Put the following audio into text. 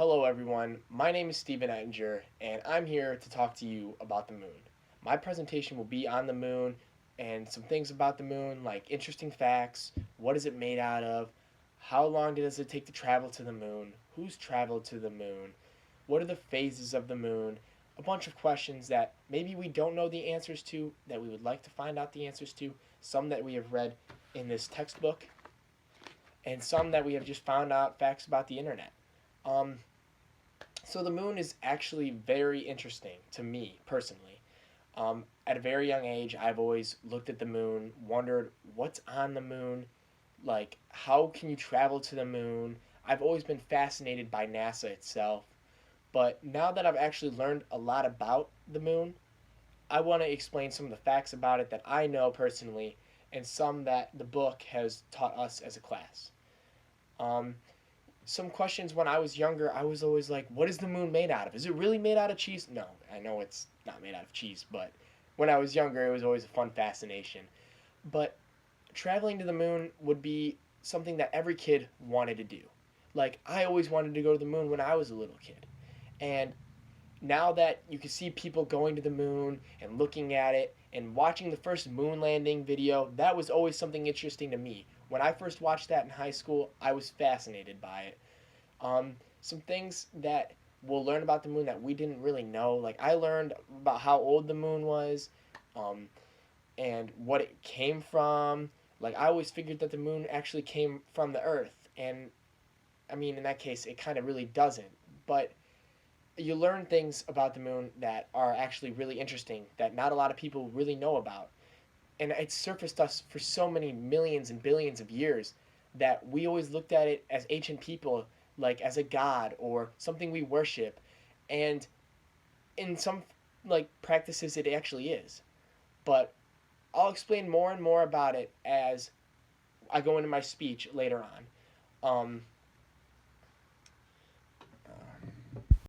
Hello, everyone. My name is Steven Ettinger, and I'm here to talk to you about the moon. My presentation will be on the moon and some things about the moon, like interesting facts, what is it made out of, how long does it take to travel to the moon, who's traveled to the moon, what are the phases of the moon, a bunch of questions that maybe we don't know the answers to, that we would like to find out the answers to, some that we have read in this textbook, and some that we have just found out facts about the internet. Um, so the moon is actually very interesting to me personally. At a very young age, I've always looked at the moon, wondered what's on the moon, like how can you travel to the moon. I've always been fascinated by NASA itself, but now that I've actually learned a lot about the moon, I want to explain some of the facts about it that I know personally and some that the book has taught us as a class. Um, some questions when I was younger, I was always like, what is the moon made out of? Is it really made out of cheese? No, I know it's not made out of cheese, but when I was younger, it was always a fun fascination. But traveling to the moon would be something that every kid wanted to do. Like, I always wanted to go to the moon when I was a little kid. And now that you can see people going to the moon and looking at it and watching the first moon landing video, that was always something interesting to me. When I first watched that in high school, I was fascinated by it. Some things that we'll learn about the moon that we didn't really know. Like I learned about how old the moon was, um, and what it came from. Like I always figured that the moon actually came from the Earth, and I mean in that case it kind of really doesn't. But you learn things about the moon that are actually really interesting that not a lot of people really know about, and it's surfaced us for so many millions and billions of years that we always looked at it as ancient people, like as a god or something we worship, and in some like practices it actually is. But I'll explain more and more about it as I go into my speech later on.